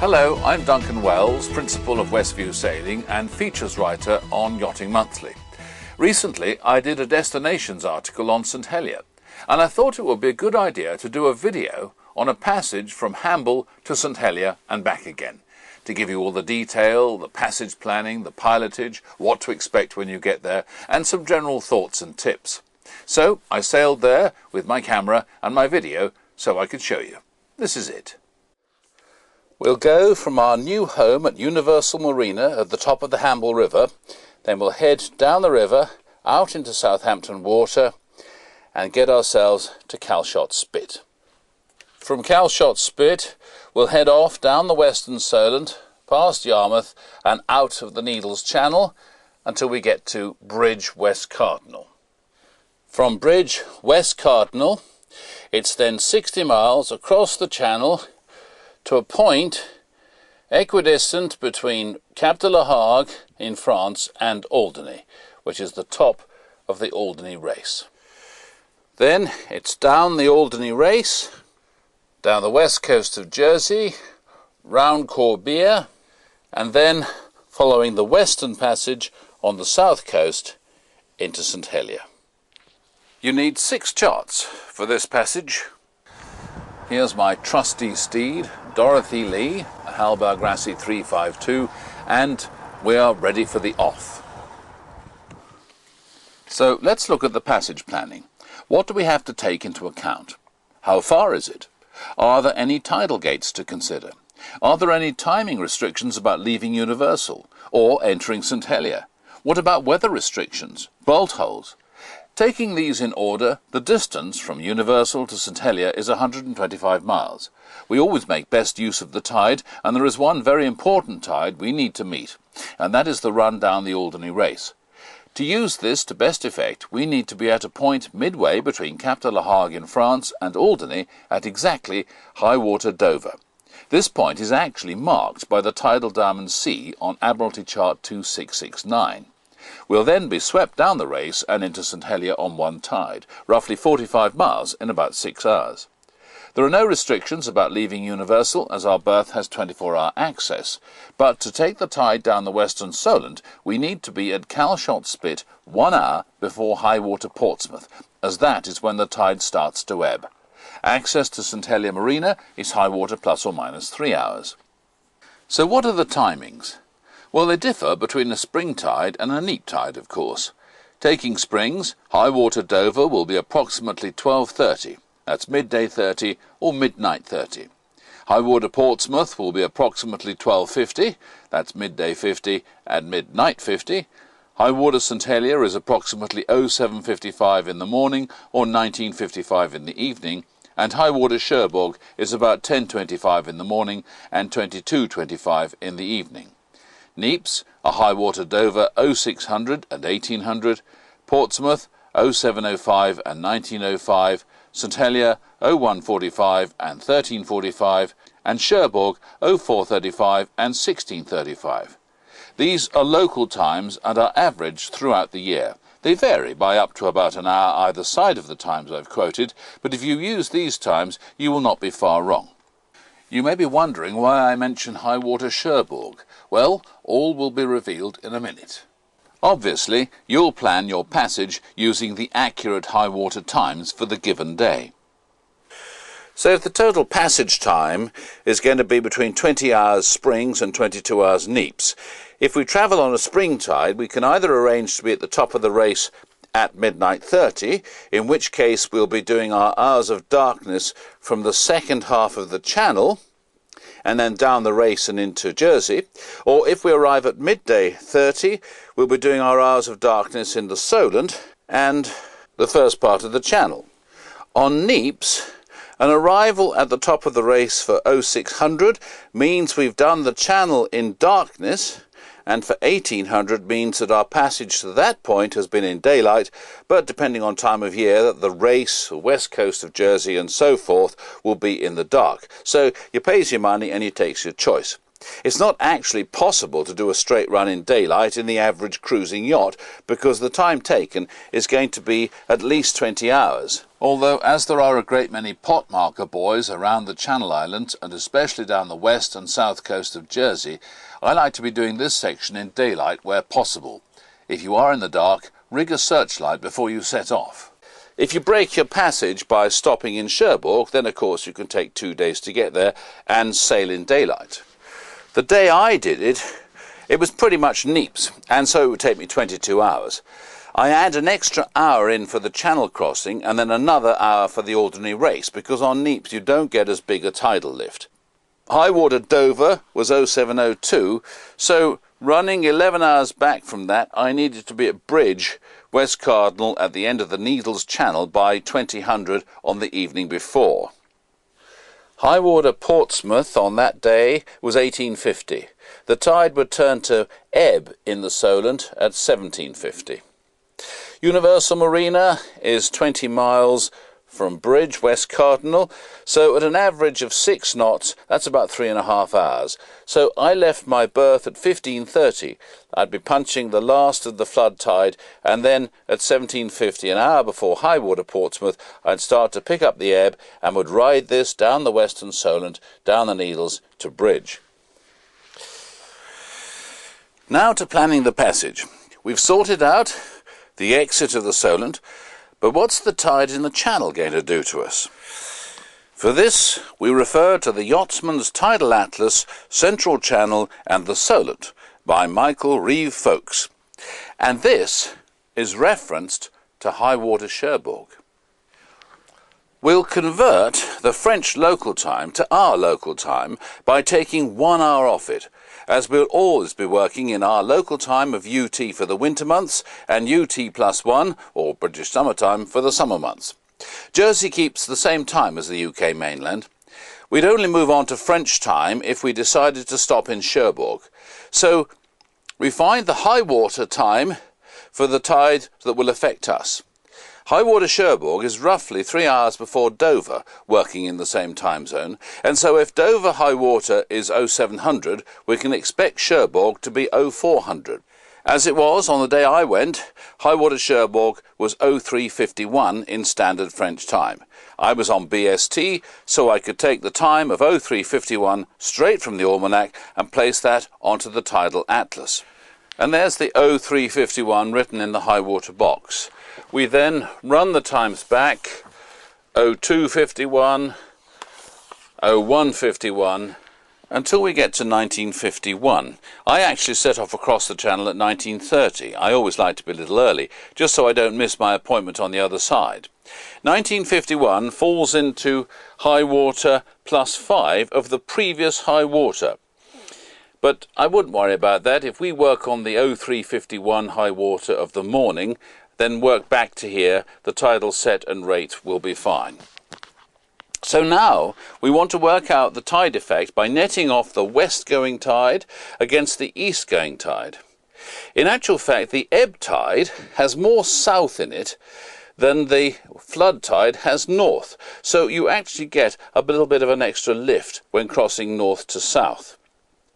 Hello, I'm Duncan Wells, Principal of Westview Sailing and Features Writer on Yachting Monthly. Recently, I did a destinations article on St Helier, and I thought it would be a good idea to do a video on a passage from Hamble to St Helier and back again, to give you all the detail, the passage planning, the pilotage, what to expect when you get there, and some general thoughts and tips. So I sailed there with my camera and my video so I could show you. This is it. We'll go from our new home at Universal Marina at the top of the Hamble River, then we'll head down the river, out into Southampton Water, and get ourselves to Calshot Spit. From Calshot Spit, we'll head off down the Western Solent, past Yarmouth, and out of the Needles Channel until we get to Bridge West Cardinal. From Bridge West Cardinal, it's then 60 miles across the channel to a point equidistant between Cap de la Hague in France and Alderney, which is the top of the Alderney race. Then it's down the Alderney race, down the west coast of Jersey, round Corbière, and then following the Western Passage on the south coast into St Helier. You need 6 charts for this passage. Here's my trusty steed, Dorothy Lee, a Halberg Rassi 352, and we are ready for the off. So let's look at the passage planning. What do we have to take into account? How far is it? Are there any tidal gates to consider? Are there any timing restrictions about leaving Universal or entering St Helier? What about weather restrictions, bolt holes? Taking these in order, the distance from Universal to St Helier is 125 miles. We always make best use of the tide, and there is one very important tide we need to meet, and that is the run down the Alderney race. To use this to best effect, we need to be at a point midway between Cap de la Hague in France and Alderney at exactly high water Dover. This point is actually marked by the tidal diamond C on Admiralty Chart 2669. We'll then be swept down the race and into St Helier on one tide, roughly 45 miles in about 6 hours. There are no restrictions about leaving Universal, as our berth has 24-hour access, but to take the tide down the Western Solent, we need to be at Calshot Spit 1 hour before high water Portsmouth, as that is when the tide starts to ebb. Access to St Helier Marina is high water plus or minus 3 hours. So what are the timings? Well, they differ between a spring tide and a neap tide, of course. Taking springs, high water Dover will be approximately 12:30. That's midday 30 or midnight 30. High water Portsmouth will be approximately 12:50. That's midday 50 and midnight 50. High water St Helier is approximately 07:55 in the morning or 19:55 in the evening, and high water Cherbourg is about 10:25 in the morning and 22:25 in the evening. Neaps are high water Dover 0600 and 1800, Portsmouth 0705 and 1905, St Helier 0145 and 1345, and Cherbourg 0435 and 1635. These are local times and are averaged throughout the year. They vary by up to about an hour either side of the times I've quoted, but if you use these times you will not be far wrong. You may be wondering why I mention high water Cherbourg. Well, all will be revealed in a minute. Obviously, you'll plan your passage using the accurate high water times for the given day. So if the total passage time is going to be between 20 hours springs and 22 hours neaps, if we travel on a spring tide, we can either arrange to be at the top of the race at midnight 30, in which case we'll be doing our hours of darkness from the second half of the channel and then down the race and into Jersey, or if we arrive at midday 30, we'll be doing our hours of darkness in the Solent and the first part of the channel. On neaps, an arrival at the top of the race for 0600 means we've done the channel in darkness, and for 1800 means that our passage to that point has been in daylight, but depending on time of year, that the race, the west coast of Jersey and so forth will be in the dark. So you pays your money and you takes your choice. It's not actually possible to do a straight run in daylight in the average cruising yacht because the time taken is going to be at least 20 hours. Although, as there are a great many pot marker buoys around the Channel Islands and especially down the west and south coast of Jersey, I like to be doing this section in daylight where possible. If you are in the dark, rig a searchlight before you set off. If you break your passage by stopping in Cherbourg, then of course you can take 2 days to get there and sail in daylight. The day I did it, it was pretty much neaps, and so it would take me 22 hours. I add an extra hour in for the channel crossing and then another hour for the ordinary race, because on neaps you don't get as big a tidal lift. High water Dover was 0702, so running 11 hours back from that, I needed to be at Bridge, West Cardinal, at the end of the Needles Channel by 2000 on the evening before. High water Portsmouth on that day was 1850. The tide would turn to ebb in the Solent at 1750. Universal Marina is 20 miles from Bridge, West Cardinal, so at an average of 6 knots, that's about 3.5 hours. So I left my berth at 15:30. I'd be punching the last of the flood tide, and then at 17:50, an hour before high water Portsmouth, I'd start to pick up the ebb and would ride this down the Western Solent, down the Needles to Bridge. Now to planning the passage. We've sorted out the exit of the Solent, but what's the tide in the Channel going to do to us? For this, we refer to the Yachtsman's Tidal Atlas, Central Channel and the Solent by Michael Reeve Folkes. And this is referenced to high water Cherbourg. We'll convert the French local time to our local time by taking 1 hour off it, as we'll always be working in our local time of UT for the winter months and UT+1, or British Summer Time, for the summer months. Jersey keeps the same time as the UK mainland. We'd only move on to French time if we decided to stop in Cherbourg. So we find the high water time for the tide that will affect us. High water Cherbourg is roughly 3 hours before Dover, working in the same time zone, and so if Dover high water is 0700, we can expect Cherbourg to be 0400. As it was on the day I went, high water Cherbourg was 0351 in standard French time. I was on BST, so I could take the time of 0351 straight from the almanac and place that onto the tidal atlas. And there's the 0351 written in the high water box. We then run the times back, 0251, 0151, until we get to 1951. I actually set off across the channel at 1930. I always like to be a little early, just so I don't miss my appointment on the other side. 1951 falls into high water +5 of the previous high water. But I wouldn't worry about that. If we work on the 0351 high water of the morning, then work back to here, the tidal set and rate will be fine. So now we want to work out the tide effect by netting off the west-going tide against the east-going tide. In actual fact, the ebb tide has more south in it than the flood tide has north, so you actually get a little bit of an extra lift when crossing north to south.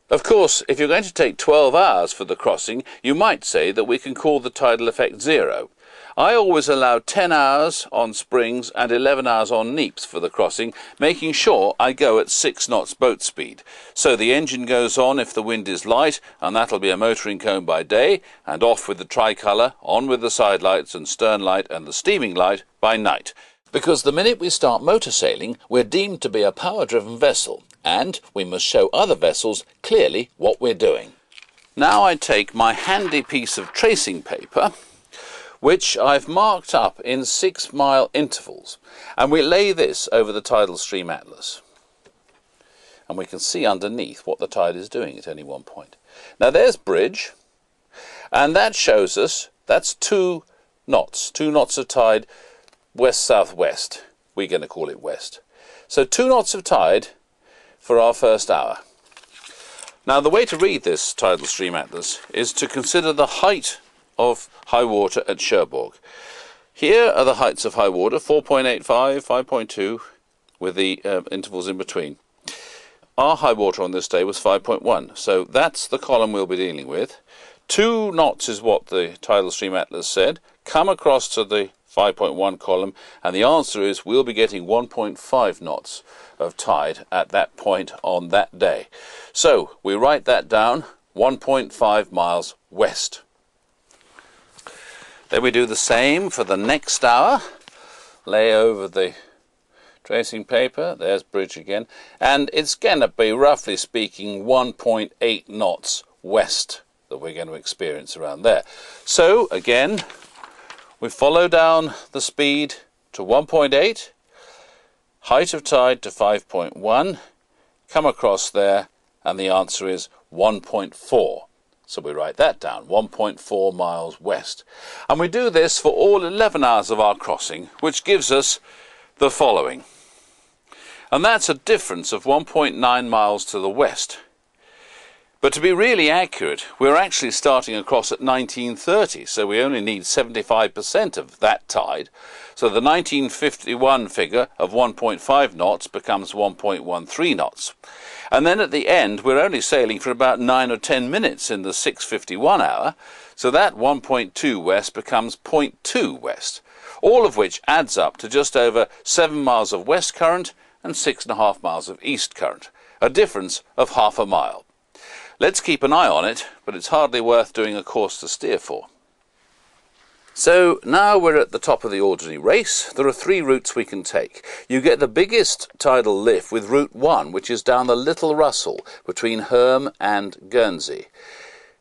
Of course, if you're going to take 12 hours for the crossing, you might say that we can call the tidal effect 0. I always allow 10 hours on springs and 11 hours on neaps for the crossing, making sure I go at 6 knots boat speed. So the engine goes on if the wind is light, and that'll be a motoring cone by day, and off with the tricolour, on with the side lights and stern light and the steaming light by night. Because the minute we start motor sailing, we're deemed to be a power-driven vessel, and we must show other vessels clearly what we're doing. Now I take my handy piece of tracing paper, which I've marked up in 6-mile intervals, and we lay this over the tidal stream atlas. And we can see underneath what the tide is doing at any one point. Now there's Bridge, and that shows us, that's 2 knots of tide west-southwest. We're going to call it west. So 2 knots of tide for our first hour. Now the way to read this tidal stream atlas is to consider the height of high water at Cherbourg. Here are the heights of high water, 4.85, 5.2, with the intervals in between. our high water on this day was 5.1, so that's the column we'll be dealing with. 2 knots is what the tidal stream atlas said. Come across to the 5.1 column, and the answer is we'll be getting 1.5 knots of tide at that point on that day. So we write that down, 1.5 miles west. Then we do the same for the next hour. Lay over the tracing paper, there's bridge again, and it's going to be, roughly speaking, 1.8 knots west that we're going to experience around there. So again, we follow down the speed to 1.8, height of tide to 5.1, come across there, and the answer is 1.4. So we write that down, 1.4 miles west. And we do this for all 11 hours of our crossing, which gives us the following. And that's a difference of 1.9 miles to the west. But to be really accurate, we're actually starting across at 1930, so we only need 75% of that tide. So the 1951 figure of 1.5 knots becomes 1.13 knots. And then at the end, we're only sailing for about 9 or 10 minutes in the 6:51 hour, so that 1.2 west becomes 0.2 west, all of which adds up to just over 7 miles of west current and 6.5 miles of east current, a difference of half a mile. Let's keep an eye on it, but it's hardly worth doing a course to steer for. So now we're at the top of the ordinary race. There are 3 routes we can take. You get the biggest tidal lift with Route 1, which is down the Little Russell between Herm and Guernsey.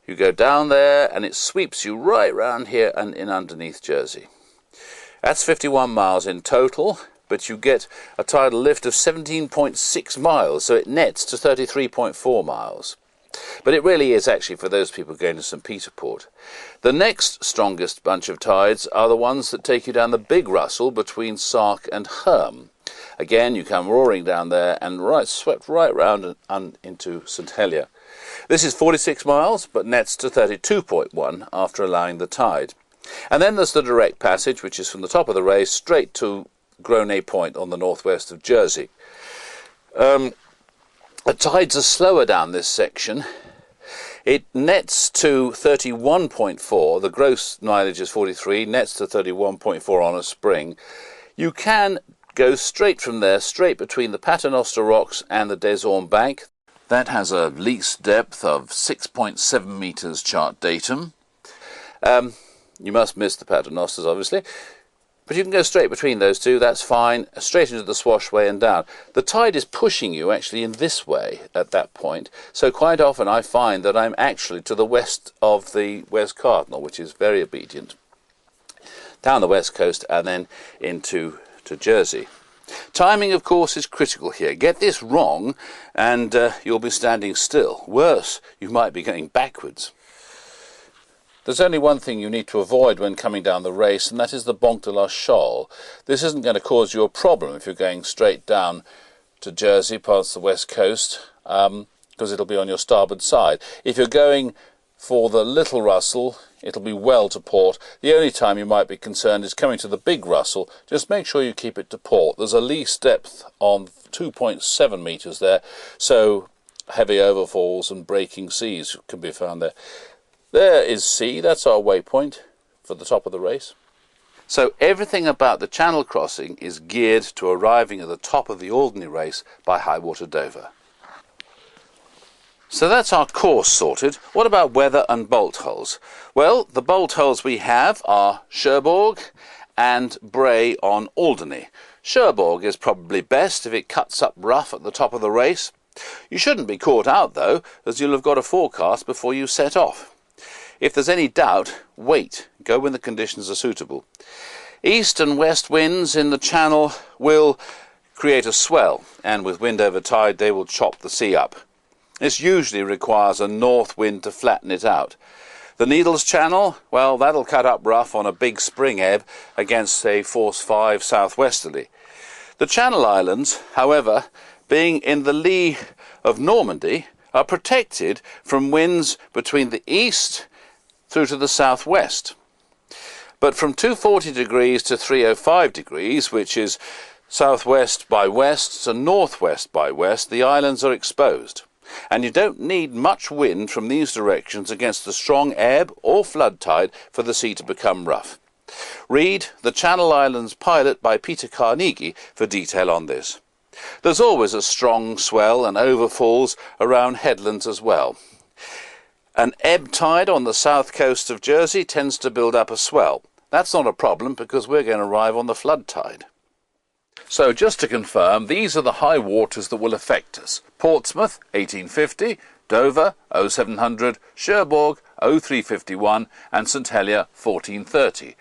You go down there and it sweeps you right round here and in underneath Jersey. That's 51 miles in total, but you get a tidal lift of 17.6 miles, so it nets to 33.4 miles. But it really is actually for those people going to St Peter Port. The next strongest bunch of tides are the ones that take you down the Big Russell between Sark and Herm. Again, you come roaring down there and swept right round and into St Helier. This is 46 miles, but nets to 32.1 after allowing the tide. And then there's the direct passage, which is from the top of the race straight to Gronay Point on the northwest of Jersey. The tides are slower down this section. It nets to 31.4, the gross mileage is 43, nets to 31.4 on a spring. You can go straight from there, straight between the Paternoster Rocks and the Des Ormes Bank. That has a least depth of 6.7 metres chart datum. You must miss the Paternosters, obviously. But you can go straight between those two, that's fine, straight into the Swashway and down. The tide is pushing you actually in this way at that point, so quite often I find that I'm actually to the west of the West Cardinal, which is very obedient, down the west coast and then into Jersey. Timing, of course, is critical here. Get this wrong and you'll be standing still. Worse, you might be going backwards. There's only one thing you need to avoid when coming down the race, and that is the Banque de la Shoal. This isn't going to cause you a problem if you're going straight down to Jersey past the west coast, because it'll be on your starboard side. If you're going for the Little Russell, it'll be well to port. The only time you might be concerned is coming to the Big Russell. Just make sure you keep it to port. There's a least depth on 2.7 metres there, so heavy overfalls and breaking seas can be found there. There is C, that's our waypoint for the top of the race. So everything about the channel crossing is geared to arriving at the top of the ordinary race by high water Dover. So that's our course sorted. What about weather and bolt holes? Well, the bolt holes we have are Cherbourg and Bray on Alderney. Cherbourg is probably best if it cuts up rough at the top of the race. You shouldn't be caught out though, as you'll have got a forecast before you set off. If there's any doubt, wait. Go when the conditions are suitable. East and west winds in the channel will create a swell, and with wind over tide they will chop the sea up. This usually requires a north wind to flatten it out. The Needles Channel, well, that'll cut up rough on a big spring ebb against, say, force 5 southwesterly. The Channel Islands, however, being in the lee of Normandy, are protected from winds between the east through to the southwest. But from 240 degrees to 305 degrees, which is southwest by west to northwest by west, the islands are exposed, and you don't need much wind from these directions against a strong ebb or flood tide for the sea to become rough. Read The Channel Islands Pilot by Peter Carnegie for detail on this. There's always a strong swell and overfalls around headlands as well. An ebb tide on the south coast of Jersey tends to build up a swell. That's not a problem because we're going to arrive on the flood tide. So just to confirm, these are the high waters that will affect us. Portsmouth 1850, Dover 0700, Cherbourg 0351 and St Helier 1430.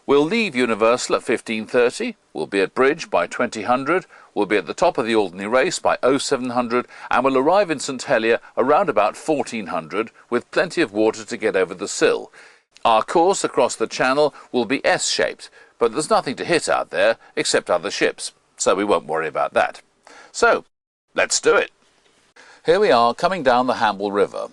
We'll leave Universal at 1530, we'll be at Bridge by 2000, we'll be at the top of the Alderney Race by 0700 and we'll arrive in St Helier around about 1400 with plenty of water to get over the sill. Our course across the channel will be S-shaped, but there's nothing to hit out there except other ships, so we won't worry about that. So, let's do it. Here we are coming down the Hamble River.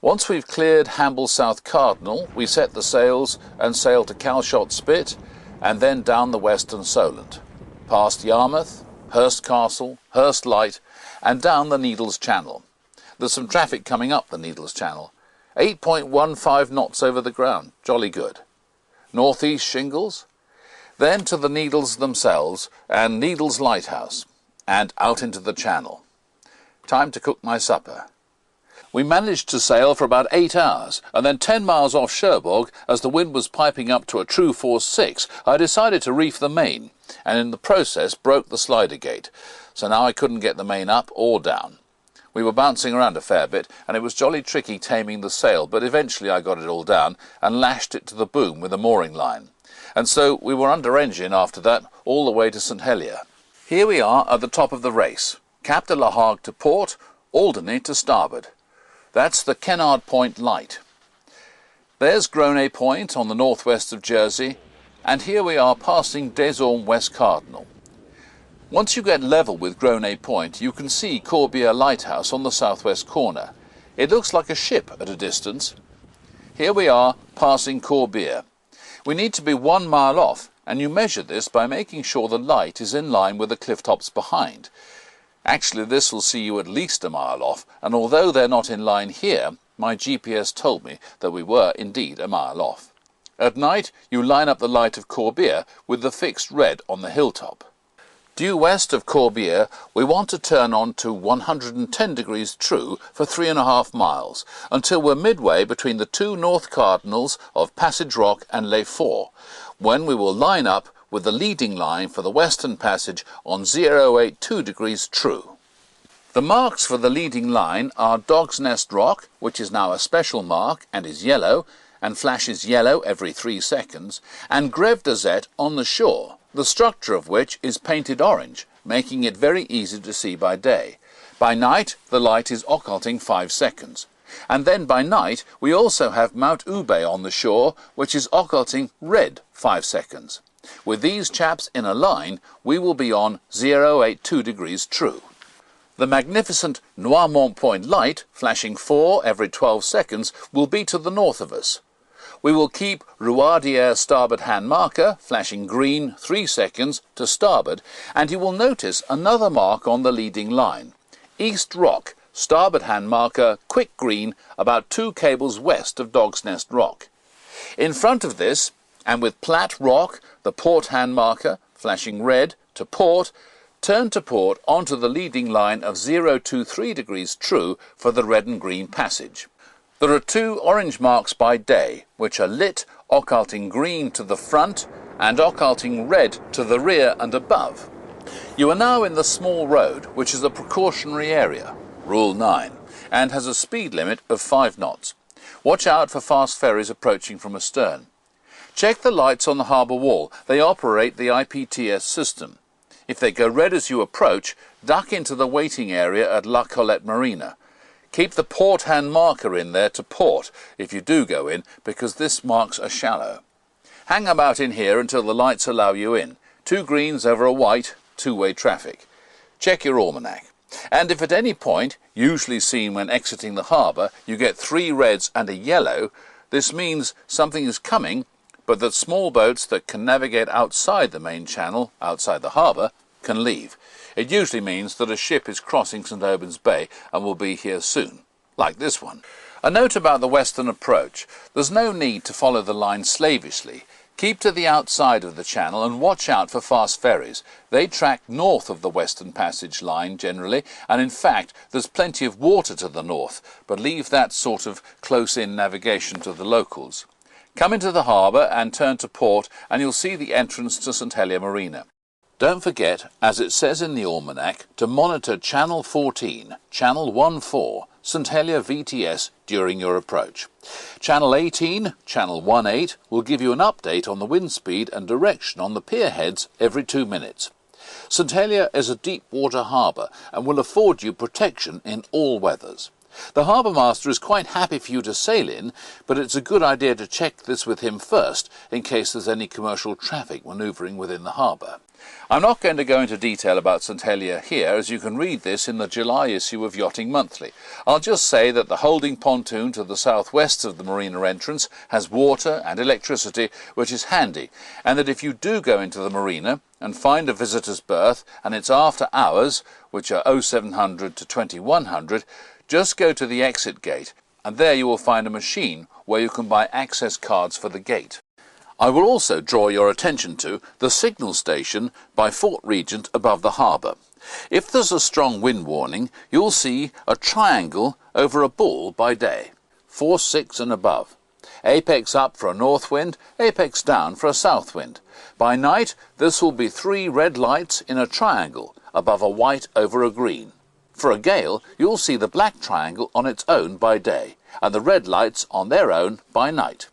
Once we've cleared Hamble South Cardinal, we set the sails and sail to Calshot Spit and then down the western Solent, past Yarmouth, Hurst Castle, Hurst Light and down the Needles Channel. There's some traffic coming up the Needles Channel. 8.15 knots over the ground, jolly good. Northeast Shingles, then to the Needles themselves and Needles Lighthouse, and out into the Channel. Time to cook my supper. We managed to sail for about 8 hours, and then 10 miles off Cherbourg, as the wind was piping up to a true force 6, I decided to reef the main, and in the process broke the slider gate, so now I couldn't get the main up or down. We were bouncing around a fair bit, and it was jolly tricky taming the sail, but eventually I got it all down and lashed it to the boom with a mooring line. And so we were under engine after that all the way to St Helier. Here we are at the top of the race. Cap de la Hague to port, Alderney to starboard. That's the Kennard Point light. There's Gronay Point on the northwest of Jersey, and here we are passing Des Ormes West Cardinal. Once you get level with Gronay Point, you can see Corbière Lighthouse on the southwest corner. It looks like a ship at a distance. Here we are passing Corbière. We need to be 1 mile off, and you measure this by making sure the light is in line with the cliff tops behind. Actually, this will see you at least a mile off, and although they're not in line here, my GPS told me that we were indeed a mile off. At night, you line up the light of Corbière with the fixed red on the hilltop. Due west of Corbière, we want to turn on to 110 degrees true for 3.5 miles, until we're midway between the two north cardinals of Passage Rock and Les Fours, when we will line up with the leading line for the Western Passage on 082 degrees true. The marks for the leading line are Dog's Nest Rock, which is now a special mark and is yellow, and flashes yellow every 3 seconds, and Greve d'Azet on the shore, the structure of which is painted orange, making it very easy to see by day. By night, the light is occulting 5 seconds. And then by night, we also have Mount Ube on the shore, which is occulting red 5 seconds. With these chaps in a line, we will be on 082 degrees true. The magnificent Noirmont Point light, flashing 4 every 12 seconds, will be to the north of us. We will keep Rouardière starboard hand marker, flashing green 3 seconds to starboard, and you will notice another mark on the leading line. East Rock, starboard hand marker, quick green, about 2 cables west of Dog's Nest Rock. In front of this, and with Platte Rock, the port hand marker, flashing red to port, turn to port onto the leading line of 023 degrees true for the red and green passage. There are 2 orange marks by day, which are lit, occulting green to the front and occulting red to the rear and above. You are now in the small road, which is a precautionary area, Rule 9, and has a speed limit of 5 knots. Watch out for fast ferries approaching from astern. Check the lights on the harbour wall. They operate the IPTS system. If they go red as you approach, duck into the waiting area at La Colette Marina. Keep the port hand marker in there to port if you do go in, because this marks are shallow. Hang about in here until the lights allow you in. 2 greens over a white, 2-way traffic. Check your almanac. And if at any point, usually seen when exiting the harbour, you get 3 reds and a yellow, this means something is coming, but that small boats that can navigate outside the main channel, outside the harbour, can leave. It usually means that a ship is crossing St Albans Bay and will be here soon, like this one. A note about the western approach. There's no need to follow the line slavishly. Keep to the outside of the channel and watch out for fast ferries. They track north of the Western Passage line generally, and in fact there's plenty of water to the north, but leave that sort of close-in navigation to the locals. Come into the harbour and turn to port and you'll see the entrance to St Helier Marina. Don't forget, as it says in the almanac, to monitor Channel 14, Channel 14, St Helier VTS during your approach. Channel 18, Channel 18 will give you an update on the wind speed and direction on the pier heads every 2 minutes. St Helier is a deep water harbour and will afford you protection in all weathers. The harbour master is quite happy for you to sail in, but it's a good idea to check this with him first in case there's any commercial traffic manoeuvring within the harbour. I'm not going to go into detail about St Helier here, as you can read this in the July issue of Yachting Monthly. I'll just say that the holding pontoon to the southwest of the marina entrance has water and electricity, which is handy, and that if you do go into the marina and find a visitor's berth and it's after hours, which are 0700 to 2100, just go to the exit gate, and there you will find a machine where you can buy access cards for the gate. I will also draw your attention to the signal station by Fort Regent above the harbour. If there's a strong wind warning, you'll see a triangle over a bull by day, force 6 and above. Apex up for a north wind, apex down for a south wind. By night, this will be 3 red lights in a triangle above a white over a green. For a gale, you'll see the black triangle on its own by day, and the red lights on their own by night.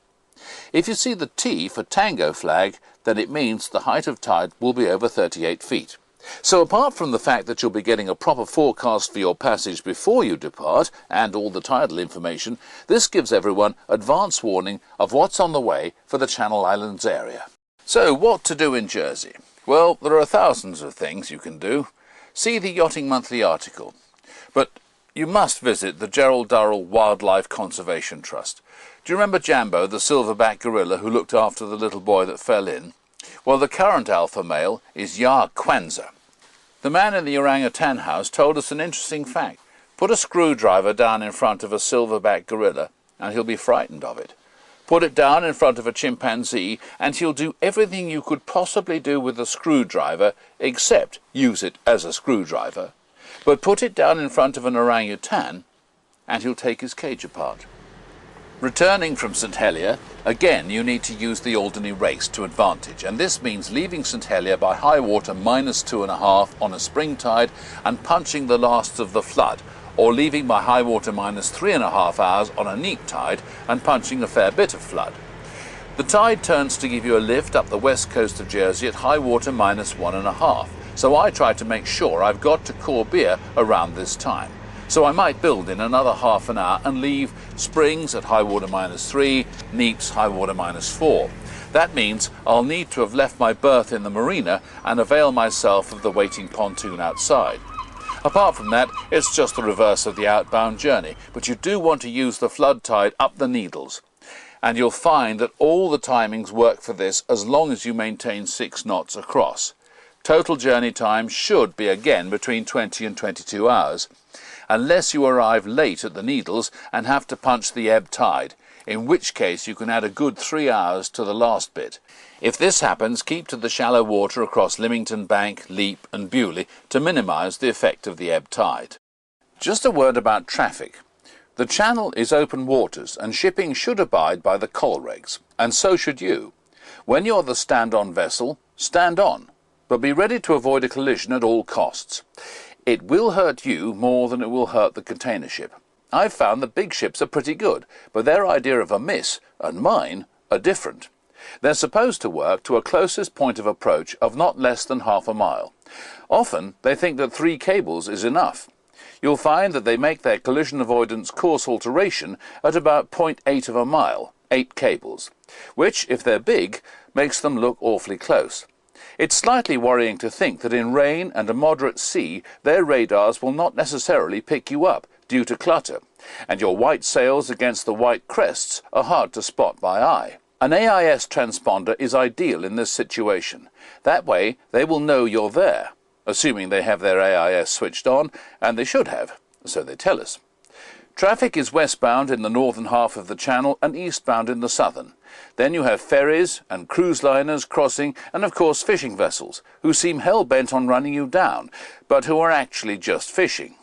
If you see the T for Tango flag, then it means the height of tide will be over 38 feet. So apart from the fact that you'll be getting a proper forecast for your passage before you depart, and all the tidal information, this gives everyone advance warning of what's on the way for the Channel Islands area. So what to do in Jersey? Well, there are thousands of things you can do. See the Yachting Monthly article. But you must visit the Gerald Durrell Wildlife Conservation Trust. Do you remember Jambo, the silverback gorilla who looked after the little boy that fell in? Well, the current alpha male is Ya Kwanzaa. The man in the orangutan house told us an interesting fact. Put a screwdriver down in front of a silverback gorilla and he'll be frightened of it. Put it down in front of a chimpanzee and he'll do everything you could possibly do with a screwdriver except use it as a screwdriver. But put it down in front of an orangutan and he'll take his cage apart. Returning from St Helier, again you need to use the Alderney race to advantage, and this means leaving St Helier by high water -2.5 on a spring tide and punching the last of the flood, or leaving by high water -3.5 hours on a neap tide and punching a fair bit of flood. The tide turns to give you a lift up the west coast of Jersey at high water -1.5, so I try to make sure I've got to Corbier around this time. So I might build in another half an hour and leave springs at high water -3, neaps high water -4. That means I'll need to have left my berth in the marina and avail myself of the waiting pontoon outside. Apart from that, it's just the reverse of the outbound journey, but you do want to use the flood tide up the Needles. And you'll find that all the timings work for this as long as you maintain 6 knots across. Total journey time should be again between 20 and 22 hours, unless you arrive late at the Needles and have to punch the ebb tide, in which case you can add a good 3 hours to the last bit. If this happens, keep to the shallow water across Lymington Bank, Leap and Bewley to minimise the effect of the ebb tide. Just a word about traffic. The channel is open waters and shipping should abide by the coll regs, and so should you. When you're the stand-on vessel, stand on, but be ready to avoid a collision at all costs. It will hurt you more than it will hurt the container ship. I've found the big ships are pretty good, but their idea of a miss, and mine, are different. They're supposed to work to a closest point of approach of not less than half a mile. Often they think that 3 cables is enough. You'll find that they make their collision avoidance course alteration at about 0.8 of a mile, 8 cables, which, if they're big, makes them look awfully close. It's slightly worrying to think that in rain and a moderate sea, their radars will not necessarily pick you up due to clutter, and your white sails against the white crests are hard to spot by eye. An AIS transponder is ideal in this situation. That way they will know you're there, assuming they have their AIS switched on, and they should have, so they tell us. Traffic is westbound in the northern half of the channel and eastbound in the southern. Then you have ferries and cruise liners crossing, and of course fishing vessels, who seem hell-bent on running you down, but who are actually just fishing.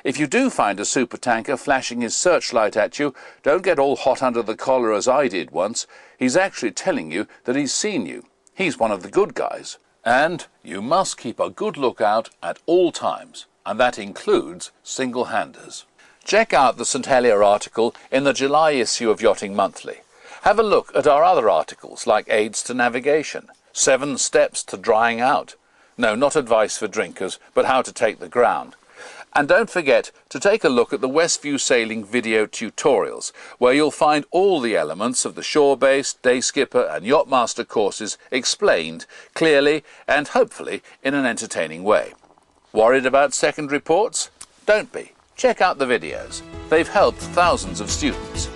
If you do find a supertanker flashing his searchlight at you, don't get all hot under the collar as I did once. He's actually telling you that he's seen you. He's one of the good guys. And you must keep a good lookout at all times, and that includes single-handers. Check out the St Helier article in the July issue of Yachting Monthly. Have a look at our other articles like Aids to Navigation, 7 Steps to Drying Out. No, not advice for drinkers, but how to take the ground. And don't forget to take a look at the Westview sailing video tutorials, where you'll find all the elements of the shore-based, day skipper and yachtmaster courses explained clearly and hopefully in an entertaining way. Worried about second reports? Don't be. Check out the videos. They've helped thousands of students.